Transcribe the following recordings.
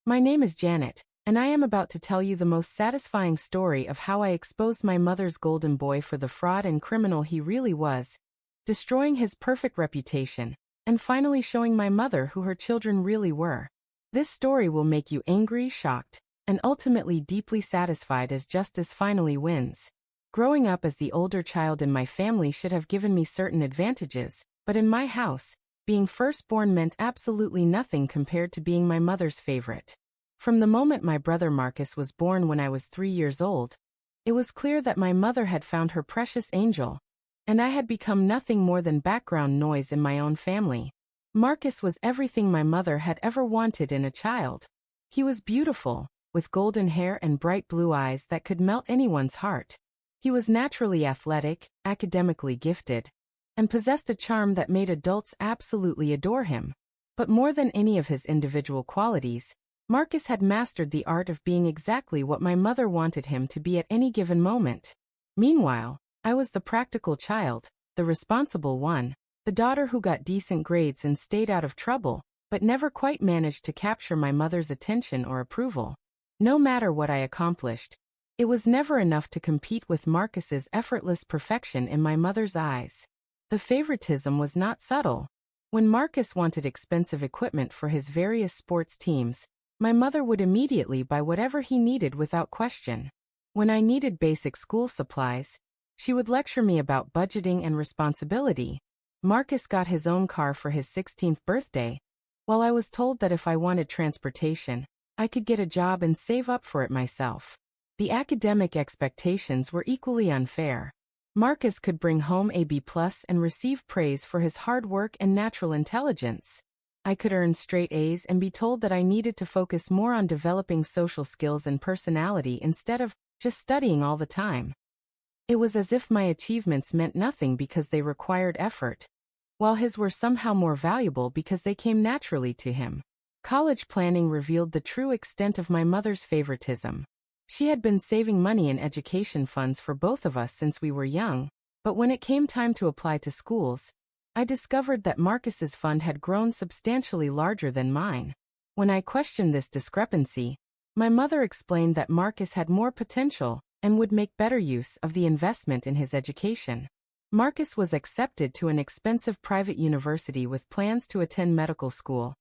My name is Janet, and I am about to tell you the most satisfying story of how I exposed my mother's golden boy for the fraud and criminal he really was, destroying his perfect reputation, and finally showing my mother who her children really were. This story will make you angry, shocked, and ultimately deeply satisfied as justice finally wins. Growing up as the older child in my family should have given me certain advantages, but in my house, being firstborn meant absolutely nothing compared to being my mother's favorite. From the moment my brother Marcus was born when I was 3 years old, it was clear that my mother had found her precious angel, and I had become nothing more than background noise in my own family. Marcus was everything my mother had ever wanted in a child. He was beautiful, with golden hair and bright blue eyes that could melt anyone's heart. He was naturally athletic, academically gifted, and possessed a charm that made adults absolutely adore him. But more than any of his individual qualities, Marcus had mastered the art of being exactly what my mother wanted him to be at any given moment. Meanwhile, I was the practical child, the responsible one, the daughter who got decent grades and stayed out of trouble, but never quite managed to capture my mother's attention or approval. No matter what I accomplished, it was never enough to compete with Marcus's effortless perfection in my mother's eyes. The favoritism was not subtle. When Marcus wanted expensive equipment for his various sports teams, my mother would immediately buy whatever he needed without question. When I needed basic school supplies, she would lecture me about budgeting and responsibility. Marcus got his own car for his 16th birthday, while I was told that if I wanted transportation, I could get a job and save up for it myself. The academic expectations were equally unfair. Marcus could bring home a B+ and receive praise for his hard work and natural intelligence. I could earn straight A's and be told that I needed to focus more on developing social skills and personality instead of just studying all the time. It was as if my achievements meant nothing because they required effort, while his were somehow more valuable because they came naturally to him. College planning revealed the true extent of my mother's favoritism. She had been saving money in education funds for both of us since we were young, but when it came time to apply to schools, I discovered that Marcus's fund had grown substantially larger than mine. When I questioned this discrepancy, my mother explained that Marcus had more potential and would make better use of the investment in his education. Marcus was accepted to an expensive private university with plans to attend medical school,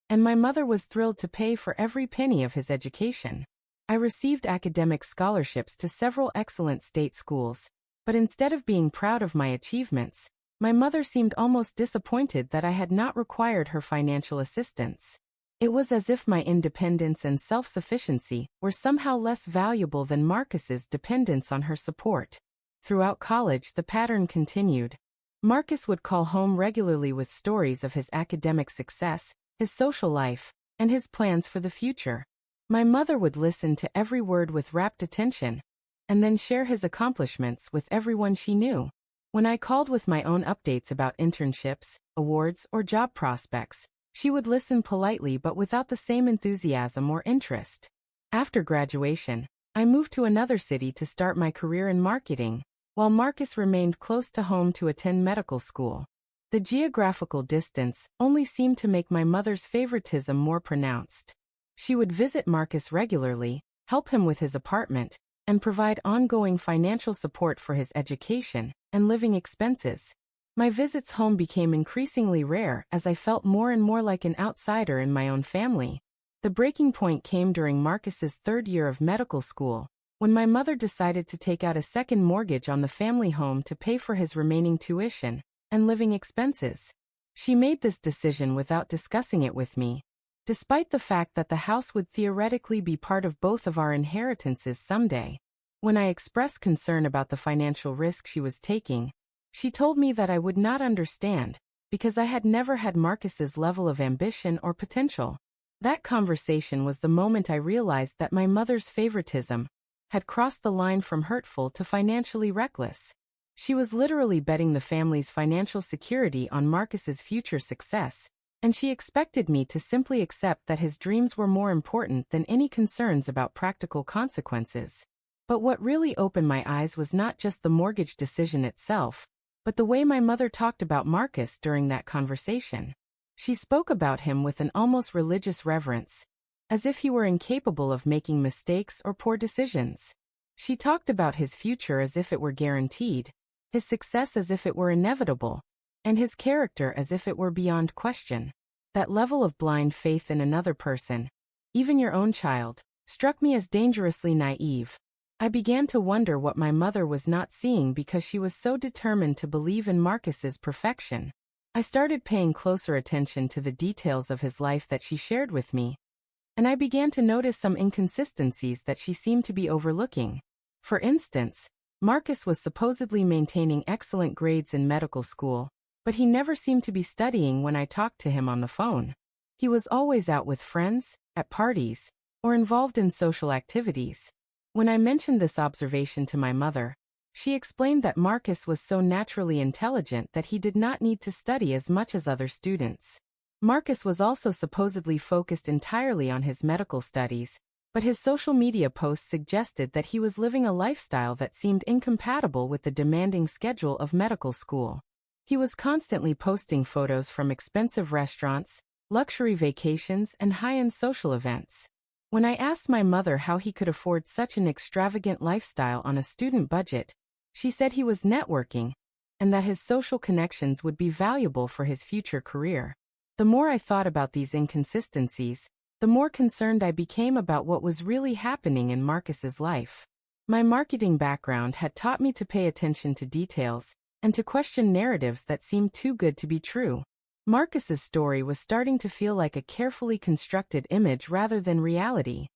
and my mother was thrilled to pay for every penny of his education. I received academic scholarships to several excellent state schools, but instead of being proud of my achievements, my mother seemed almost disappointed that I had not required her financial assistance. It was as if my independence and self-sufficiency were somehow less valuable than Marcus's dependence on her support. Throughout college, the pattern continued. Marcus would call home regularly with stories of his academic success, his social life, and his plans for the future. My mother would listen to every word with rapt attention, and then share his accomplishments with everyone she knew. When I called with my own updates about internships, awards, or job prospects, she would listen politely but without the same enthusiasm or interest. After graduation, I moved to another city to start my career in marketing, while Marcus remained close to home to attend medical school. The geographical distance only seemed to make my mother's favoritism more pronounced. She would visit Marcus regularly, help him with his apartment, and provide ongoing financial support for his education and living expenses. My visits home became increasingly rare as I felt more and more like an outsider in my own family. The breaking point came during Marcus's 3rd year of medical school, when my mother decided to take out a second mortgage on the family home to pay for his remaining tuition and living expenses. She made this decision without discussing it with me, despite the fact that the house would theoretically be part of both of our inheritances someday. When I expressed concern about the financial risk she was taking, she told me that I would not understand, because I had never had Marcus's level of ambition or potential. That conversation was the moment I realized that my mother's favoritism had crossed the line from hurtful to financially reckless. She was literally betting the family's financial security on Marcus's future success, and she expected me to simply accept that his dreams were more important than any concerns about practical consequences. But what really opened my eyes was not just the mortgage decision itself, but the way my mother talked about Marcus during that conversation. She spoke about him with an almost religious reverence, as if he were incapable of making mistakes or poor decisions. She talked about his future as if it were guaranteed, his success as if it were inevitable, and his character as if it were beyond question. That level of blind faith in another person, even your own child, struck me as dangerously naive. I began to wonder what my mother was not seeing because she was so determined to believe in Marcus's perfection. I started paying closer attention to the details of his life that she shared with me, and I began to notice some inconsistencies that she seemed to be overlooking. For instance, Marcus was supposedly maintaining excellent grades in medical school, but he never seemed to be studying when I talked to him on the phone. He was always out with friends, at parties, or involved in social activities. When I mentioned this observation to my mother, she explained that Marcus was so naturally intelligent that he did not need to study as much as other students. Marcus was also supposedly focused entirely on his medical studies, but his social media posts suggested that he was living a lifestyle that seemed incompatible with the demanding schedule of medical school. He was constantly posting photos from expensive restaurants, luxury vacations, and high-end social events. When I asked my mother how he could afford such an extravagant lifestyle on a student budget, she said he was networking, and that his social connections would be valuable for his future career. The more I thought about these inconsistencies, the more concerned I became about what was really happening in Marcus's life. My marketing background had taught me to pay attention to details and to question narratives that seemed too good to be true. Marcus's story was starting to feel like a carefully constructed image rather than reality.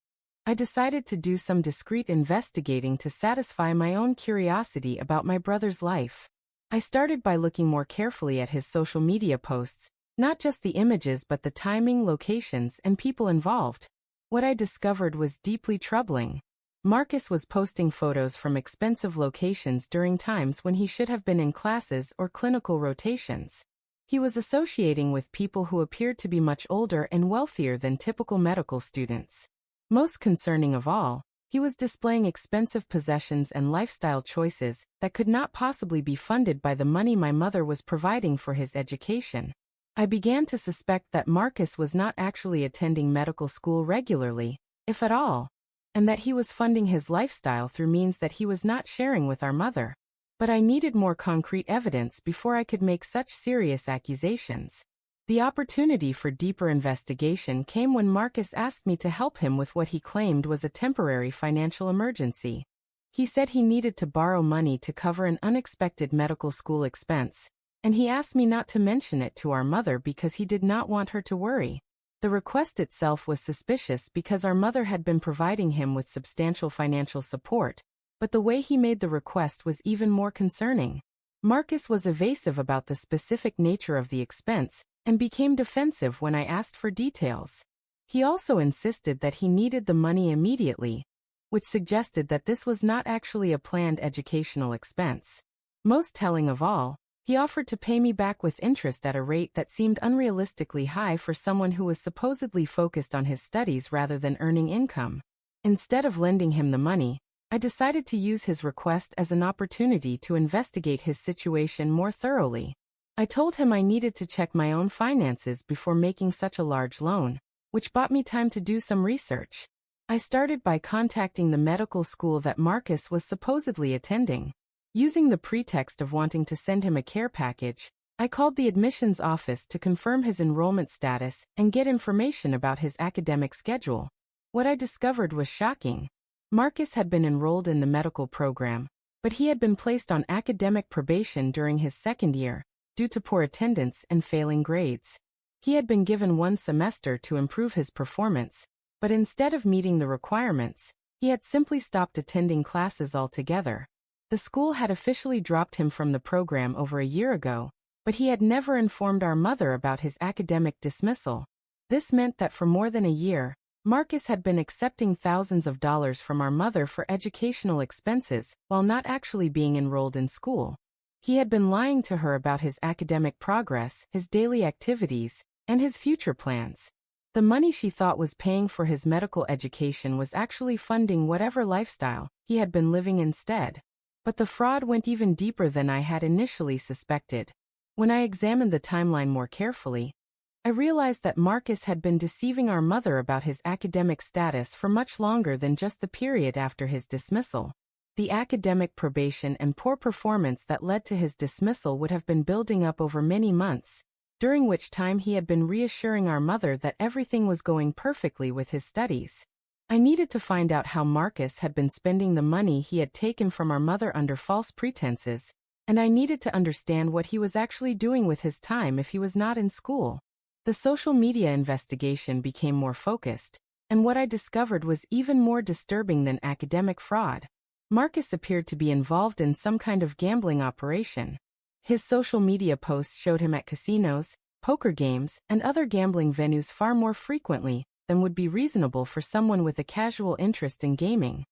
I decided to do some discreet investigating to satisfy my own curiosity about my brother's life. I started by looking more carefully at his social media posts, not just the images but the timing, locations, and people involved. What I discovered was deeply troubling. Marcus was posting photos from expensive locations during times when he should have been in classes or clinical rotations. He was associating with people who appeared to be much older and wealthier than typical medical students. Most concerning of all, he was displaying expensive possessions and lifestyle choices that could not possibly be funded by the money my mother was providing for his education. I began to suspect that Marcus was not actually attending medical school regularly, if at all, and that he was funding his lifestyle through means that he was not sharing with our mother. But I needed more concrete evidence before I could make such serious accusations. The opportunity for deeper investigation came when Marcus asked me to help him with what he claimed was a temporary financial emergency. He said he needed to borrow money to cover an unexpected medical school expense, and he asked me not to mention it to our mother because he did not want her to worry. The request itself was suspicious because our mother had been providing him with substantial financial support, but the way he made the request was even more concerning. Marcus was evasive about the specific nature of the expense and became defensive when I asked for details. He also insisted that he needed the money immediately, which suggested that this was not actually a planned educational expense. Most telling of all, he offered to pay me back with interest at a rate that seemed unrealistically high for someone who was supposedly focused on his studies rather than earning income. Instead of lending him the money, I decided to use his request as an opportunity to investigate his situation more thoroughly. I told him I needed to check my own finances before making such a large loan, which bought me time to do some research. I started by contacting the medical school that Marcus was supposedly attending. Using the pretext of wanting to send him a care package, I called the admissions office to confirm his enrollment status and get information about his academic schedule. What I discovered was shocking. Marcus had been enrolled in the medical program, but he had been placed on academic probation during his second year, due to poor attendance and failing grades. He had been given 1 semester to improve his performance, but instead of meeting the requirements, he had simply stopped attending classes altogether. The school had officially dropped him from the program over a year ago, but he had never informed our mother about his academic dismissal. This meant that for more than a year, Marcus had been accepting thousands of dollars from our mother for educational expenses while not actually being enrolled in school. He had been lying to her about his academic progress, his daily activities, and his future plans. The money she thought was paying for his medical education was actually funding whatever lifestyle he had been living instead. But the fraud went even deeper than I had initially suspected. When I examined the timeline more carefully, I realized that Marcus had been deceiving our mother about his academic status for much longer than just the period after his dismissal. The academic probation and poor performance that led to his dismissal would have been building up over many months, during which time he had been reassuring our mother that everything was going perfectly with his studies. I needed to find out how Marcus had been spending the money he had taken from our mother under false pretenses, and I needed to understand what he was actually doing with his time if he was not in school. The social media investigation became more focused, and what I discovered was even more disturbing than academic fraud. Marcus appeared to be involved in some kind of gambling operation. His social media posts showed him at casinos, poker games, and other gambling venues far more frequently than would be reasonable for someone with a casual interest in gaming.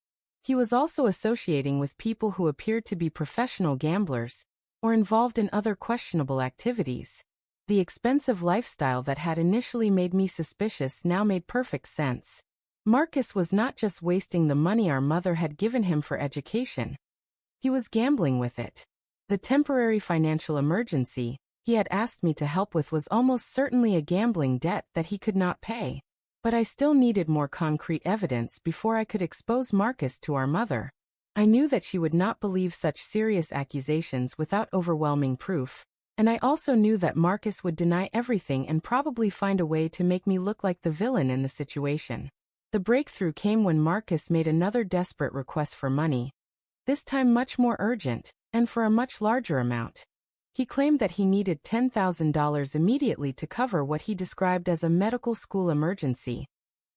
He was also associating with people who appeared to be professional gamblers or involved in other questionable activities. The expensive lifestyle that had initially made me suspicious now made perfect sense. Marcus was not just wasting the money our mother had given him for education. He was gambling with it. The temporary financial emergency he had asked me to help with was almost certainly a gambling debt that he could not pay. But I still needed more concrete evidence before I could expose Marcus to our mother. I knew that she would not believe such serious accusations without overwhelming proof. And I also knew that Marcus would deny everything and probably find a way to make me look like the villain in the situation. The breakthrough came when Marcus made another desperate request for money, this time much more urgent, and for a much larger amount. He claimed that he needed $10,000 immediately to cover what he described as a medical school emergency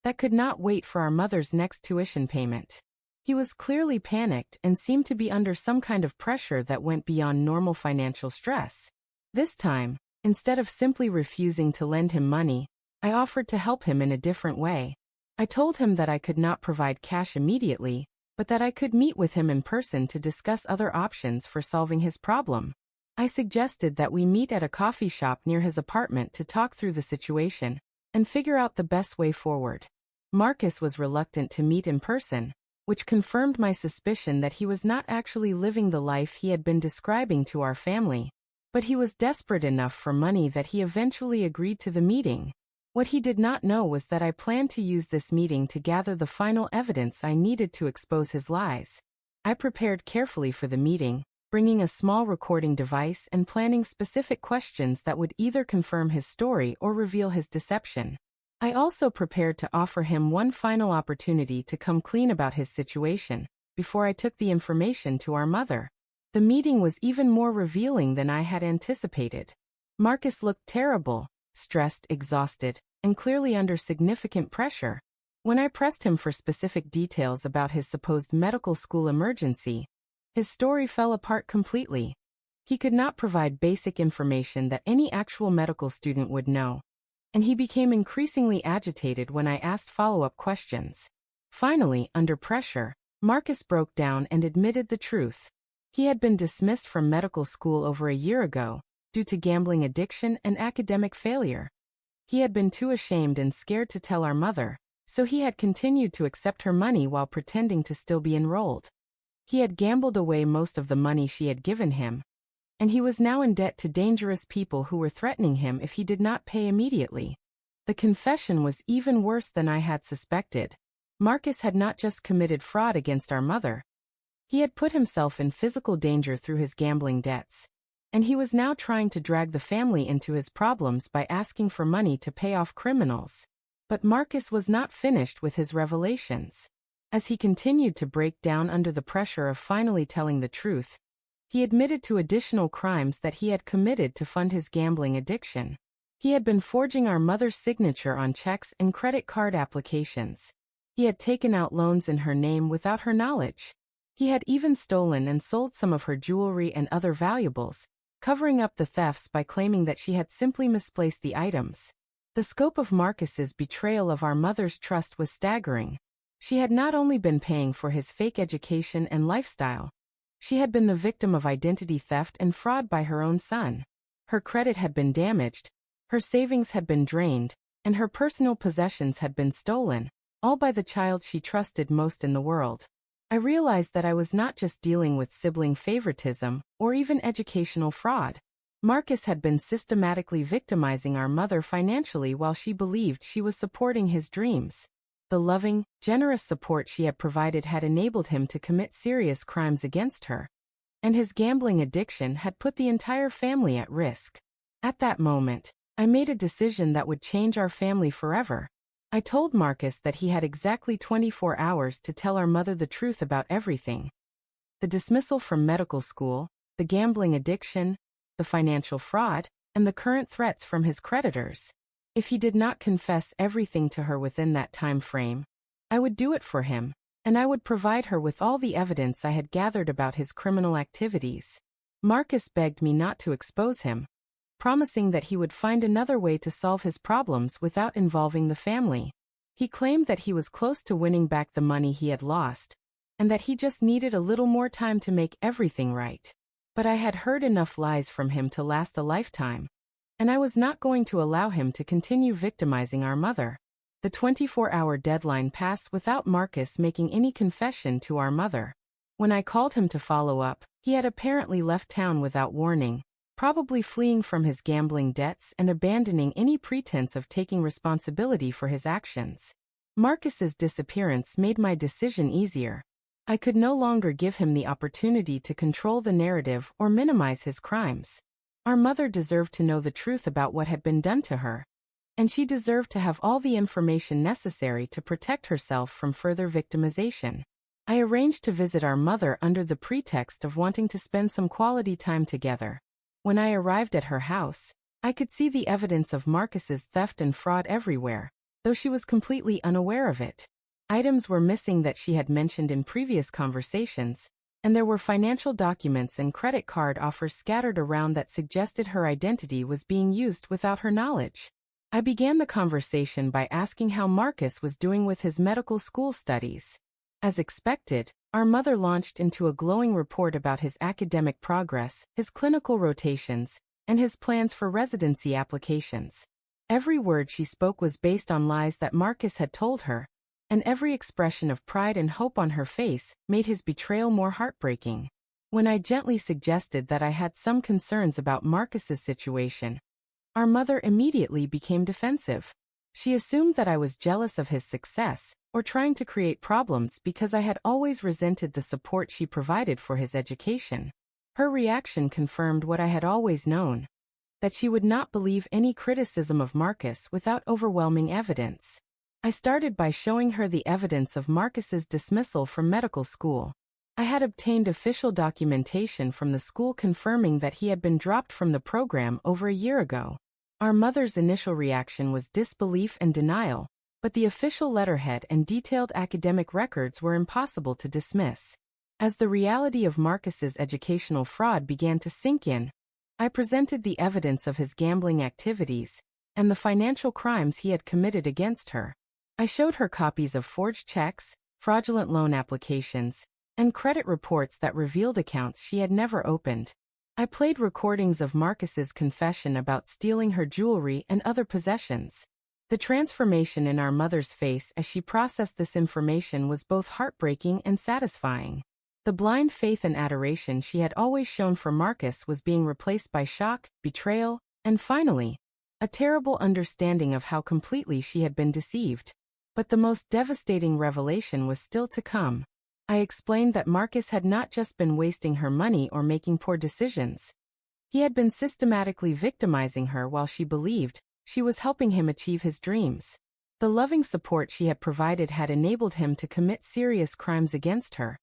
that could not wait for our mother's next tuition payment. He was clearly panicked and seemed to be under some kind of pressure that went beyond normal financial stress. This time, instead of simply refusing to lend him money, I offered to help him in a different way. I told him that I could not provide cash immediately, but that I could meet with him in person to discuss other options for solving his problem. I suggested that we meet at a coffee shop near his apartment to talk through the situation and figure out the best way forward. Marcus was reluctant to meet in person, which confirmed my suspicion that he was not actually living the life he had been describing to our family. But he was desperate enough for money that he eventually agreed to the meeting. What he did not know was that I planned to use this meeting to gather the final evidence I needed to expose his lies. I prepared carefully for the meeting, bringing a small recording device and planning specific questions that would either confirm his story or reveal his deception. I also prepared to offer him one final opportunity to come clean about his situation before I took the information to our mother. The meeting was even more revealing than I had anticipated. Marcus looked terrible, stressed, exhausted, and clearly under significant pressure. When I pressed him for specific details about his supposed medical school emergency, his story fell apart completely. He could not provide basic information that any actual medical student would know, and he became increasingly agitated when I asked follow-up questions. Finally, under pressure, Marcus broke down and admitted the truth. He had been dismissed from medical school over a year ago, due to gambling addiction and academic failure. He had been too ashamed and scared to tell our mother, so he had continued to accept her money while pretending to still be enrolled. He had gambled away most of the money she had given him, and he was now in debt to dangerous people who were threatening him if he did not pay immediately. The confession was even worse than I had suspected. Marcus had not just committed fraud against our mother. He had put himself in physical danger through his gambling debts, and he was now trying to drag the family into his problems by asking for money to pay off criminals. But Marcus was not finished with his revelations. As he continued to break down under the pressure of finally telling the truth, he admitted to additional crimes that he had committed to fund his gambling addiction. He had been forging our mother's signature on checks and credit card applications. He had taken out loans in her name without her knowledge. He had even stolen and sold some of her jewelry and other valuables, covering up the thefts by claiming that she had simply misplaced the items. The scope of Marcus's betrayal of our mother's trust was staggering. She had not only been paying for his fake education and lifestyle, she had been the victim of identity theft and fraud by her own son. Her credit had been damaged, her savings had been drained, and her personal possessions had been stolen, all by the child she trusted most in the world. I realized that I was not just dealing with sibling favoritism or even educational fraud. Marcus had been systematically victimizing our mother financially while she believed she was supporting his dreams. The loving, generous support she had provided had enabled him to commit serious crimes against her. And his gambling addiction had put the entire family at risk. At that moment, I made a decision that would change our family forever. I told Marcus that he had exactly 24 hours to tell our mother the truth about everything. The dismissal from medical school, the gambling addiction, the financial fraud, and the current threats from his creditors. If he did not confess everything to her within that time frame, I would do it for him, and I would provide her with all the evidence I had gathered about his criminal activities. Marcus begged me not to expose him, promising that he would find another way to solve his problems without involving the family. He claimed that he was close to winning back the money he had lost, and that he just needed a little more time to make everything right. But I had heard enough lies from him to last a lifetime, and I was not going to allow him to continue victimizing our mother. The 24-hour deadline passed without Marcus making any confession to our mother. When I called him to follow up, he had apparently left town without warning, probably fleeing from his gambling debts and abandoning any pretense of taking responsibility for his actions. Marcus's disappearance made my decision easier. I could no longer give him the opportunity to control the narrative or minimize his crimes. Our mother deserved to know the truth about what had been done to her, and she deserved to have all the information necessary to protect herself from further victimization. I arranged to visit our mother under the pretext of wanting to spend some quality time together. When I arrived at her house, I could see the evidence of Marcus's theft and fraud everywhere, though she was completely unaware of it. Items were missing that she had mentioned in previous conversations, and there were financial documents and credit card offers scattered around that suggested her identity was being used without her knowledge. I began the conversation by asking how Marcus was doing with his medical school studies. As expected, our mother launched into a glowing report about his academic progress, his clinical rotations, and his plans for residency applications. Every word she spoke was based on lies that Marcus had told her, and every expression of pride and hope on her face made his betrayal more heartbreaking. When I gently suggested that I had some concerns about Marcus's situation, our mother immediately became defensive. She assumed that I was jealous of his success, or trying to create problems because I had always resented the support she provided for his education. Her reaction confirmed what I had always known, that she would not believe any criticism of Marcus without overwhelming evidence. I started by showing her the evidence of Marcus's dismissal from medical school. I had obtained official documentation from the school confirming that he had been dropped from the program over a year ago. Our mother's initial reaction was disbelief and denial, but the official letterhead and detailed academic records were impossible to dismiss. As the reality of Marcus's educational fraud began to sink in, I presented the evidence of his gambling activities and the financial crimes he had committed against her. I showed her copies of forged checks, fraudulent loan applications, and credit reports that revealed accounts she had never opened. I played recordings of Marcus's confession about stealing her jewelry and other possessions. The transformation in our mother's face as she processed this information was both heartbreaking and satisfying. The blind faith and adoration she had always shown for Marcus was being replaced by shock, betrayal, and finally, a terrible understanding of how completely she had been deceived. But the most devastating revelation was still to come. I explained that Marcus had not just been wasting her money or making poor decisions. He had been systematically victimizing her while she believed she was helping him achieve his dreams. The loving support she had provided had enabled him to commit serious crimes against her,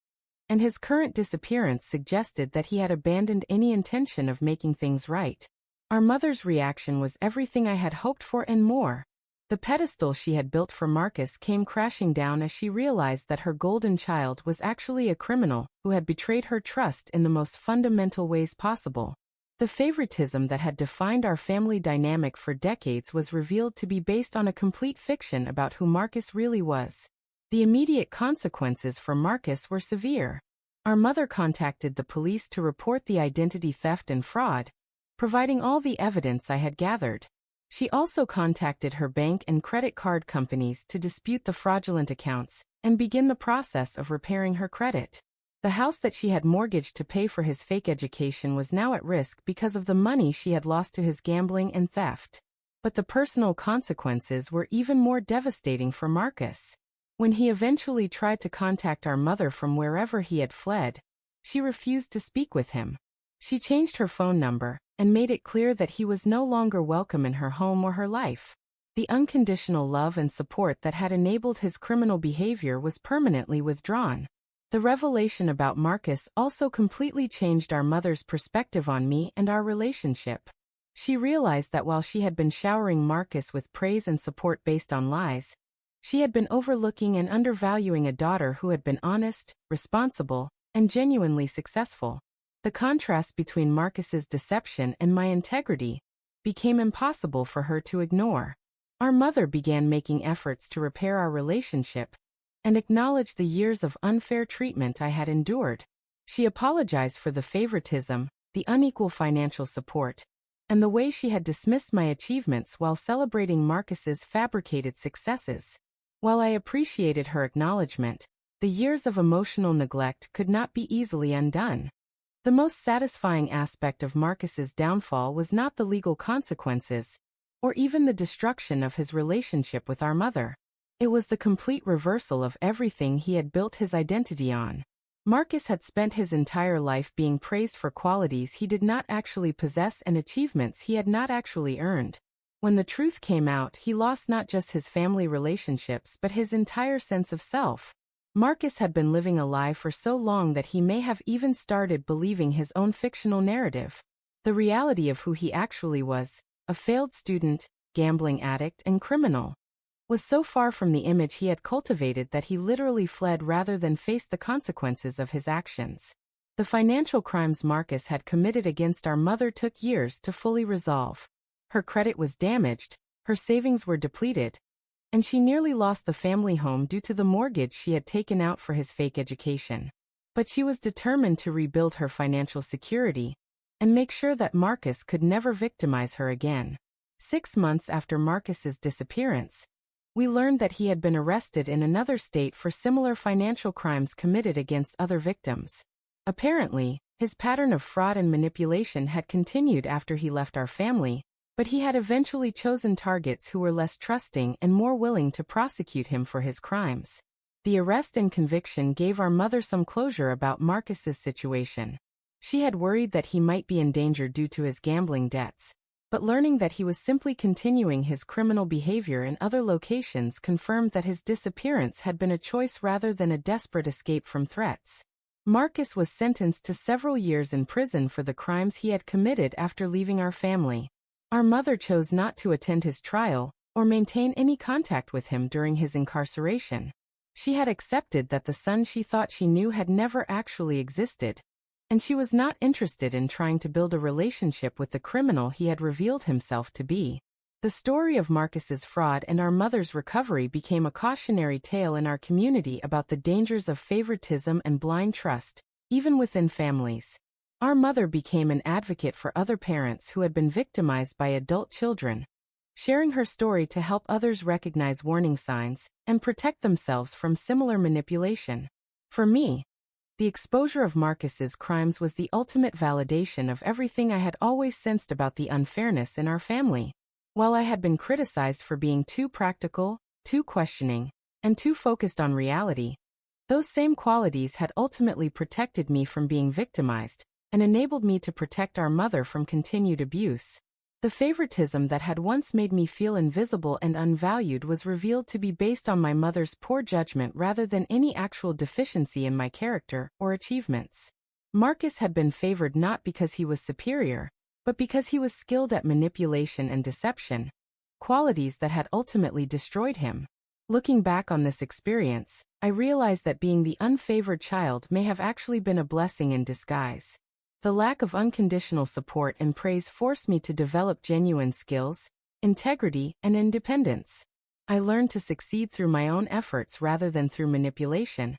and his current disappearance suggested that he had abandoned any intention of making things right. Our mother's reaction was everything I had hoped for and more. The pedestal she had built for Marcus came crashing down as she realized that her golden child was actually a criminal who had betrayed her trust in the most fundamental ways possible. The favoritism that had defined our family dynamic for decades was revealed to be based on a complete fiction about who Marcus really was. The immediate consequences for Marcus were severe. Our mother contacted the police to report the identity theft and fraud, providing all the evidence I had gathered. She also contacted her bank and credit card companies to dispute the fraudulent accounts and begin the process of repairing her credit. The house that she had mortgaged to pay for his fake education was now at risk because of the money she had lost to his gambling and theft. But the personal consequences were even more devastating for Marcus. When he eventually tried to contact our mother from wherever he had fled, she refused to speak with him. She changed her phone number and made it clear that he was no longer welcome in her home or her life. The unconditional love and support that had enabled his criminal behavior was permanently withdrawn. The revelation about Marcus also completely changed our mother's perspective on me and our relationship. She realized that while she had been showering Marcus with praise and support based on lies, she had been overlooking and undervaluing a daughter who had been honest, responsible, and genuinely successful. The contrast between Marcus's deception and my integrity became impossible for her to ignore. Our mother began making efforts to repair our relationship and acknowledge the years of unfair treatment I had endured. She apologized for the favoritism, the unequal financial support, and the way she had dismissed my achievements while celebrating Marcus's fabricated successes. While I appreciated her acknowledgement, the years of emotional neglect could not be easily undone. The most satisfying aspect of Marcus's downfall was not the legal consequences, or even the destruction of his relationship with our mother. It was the complete reversal of everything he had built his identity on. Marcus had spent his entire life being praised for qualities he did not actually possess and achievements he had not actually earned. When the truth came out, he lost not just his family relationships but his entire sense of self. Marcus had been living a lie for so long that he may have even started believing his own fictional narrative. The reality of who he actually was, a failed student, gambling addict, and criminal, was so far from the image he had cultivated that he literally fled rather than face the consequences of his actions. The financial crimes Marcus had committed against our mother took years to fully resolve. Her credit was damaged, her savings were depleted, and she nearly lost the family home due to the mortgage she had taken out for his fake education. But she was determined to rebuild her financial security and make sure that Marcus could never victimize her again. 6 months after Marcus's disappearance, we learned that he had been arrested in another state for similar financial crimes committed against other victims. Apparently, his pattern of fraud and manipulation had continued after he left our family, but he had eventually chosen targets who were less trusting and more willing to prosecute him for his crimes. The arrest and conviction gave our mother some closure about Marcus's situation. She had worried that he might be in danger due to his gambling debts, but learning that he was simply continuing his criminal behavior in other locations confirmed that his disappearance had been a choice rather than a desperate escape from threats. Marcus was sentenced to several years in prison for the crimes he had committed after leaving our family. Our mother chose not to attend his trial or maintain any contact with him during his incarceration. She had accepted that the son she thought she knew had never actually existed, and she was not interested in trying to build a relationship with the criminal he had revealed himself to be. The story of Marcus's fraud and our mother's recovery became a cautionary tale in our community about the dangers of favoritism and blind trust, even within families. Our mother became an advocate for other parents who had been victimized by adult children, sharing her story to help others recognize warning signs and protect themselves from similar manipulation. For me, the exposure of Marcus's crimes was the ultimate validation of everything I had always sensed about the unfairness in our family. While I had been criticized for being too practical, too questioning, and too focused on reality, those same qualities had ultimately protected me from being victimized and enabled me to protect our mother from continued abuse. The favoritism that had once made me feel invisible and unvalued was revealed to be based on my mother's poor judgment rather than any actual deficiency in my character or achievements. Marcus had been favored not because he was superior, but because he was skilled at manipulation and deception, qualities that had ultimately destroyed him. Looking back on this experience, I realized that being the unfavored child may have actually been a blessing in disguise. The lack of unconditional support and praise forced me to develop genuine skills, integrity, and independence. I learned to succeed through my own efforts rather than through manipulation,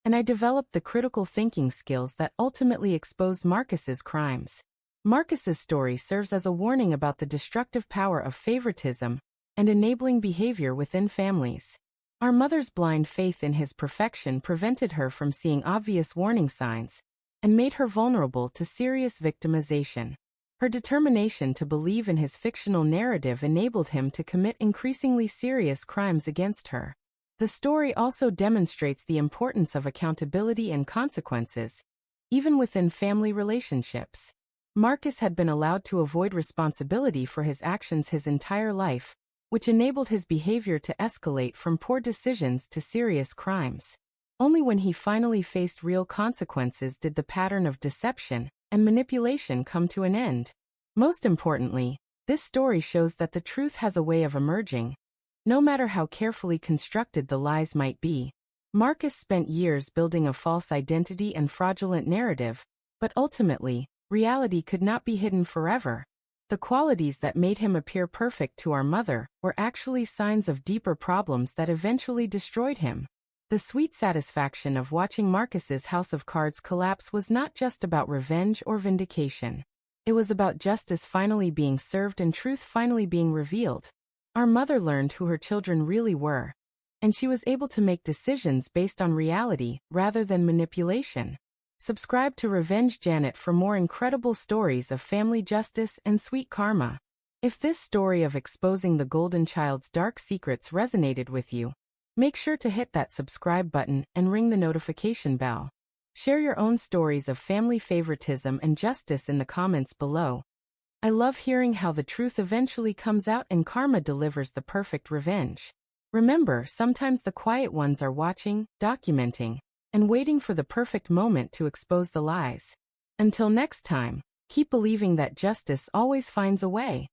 and I developed the critical thinking skills that ultimately exposed Marcus's crimes. Marcus's story serves as a warning about the destructive power of favoritism and enabling behavior within families. Our mother's blind faith in his perfection prevented her from seeing obvious warning signs and made her vulnerable to serious victimization. Her determination to believe in his fictional narrative enabled him to commit increasingly serious crimes against her. The story also demonstrates the importance of accountability and consequences, even within family relationships. Marcus had been allowed to avoid responsibility for his actions his entire life, which enabled his behavior to escalate from poor decisions to serious crimes. Only when he finally faced real consequences did the pattern of deception and manipulation come to an end. Most importantly, this story shows that the truth has a way of emerging, no matter how carefully constructed the lies might be. Marcus spent years building a false identity and fraudulent narrative, but ultimately, reality could not be hidden forever. The qualities that made him appear perfect to our mother were actually signs of deeper problems that eventually destroyed him. The sweet satisfaction of watching Marcus's house of cards collapse was not just about revenge or vindication. It was about justice finally being served and truth finally being revealed. Our mother learned who her children really were, and she was able to make decisions based on reality rather than manipulation. Subscribe to Revenge Janet for more incredible stories of family justice and sweet karma. If this story of exposing the golden child's dark secrets resonated with you, make sure to hit that subscribe button and ring the notification bell. Share your own stories of family favoritism and justice in the comments below. I love hearing how the truth eventually comes out and karma delivers the perfect revenge. Remember, sometimes the quiet ones are watching, documenting, and waiting for the perfect moment to expose the lies. Until next time, keep believing that justice always finds a way.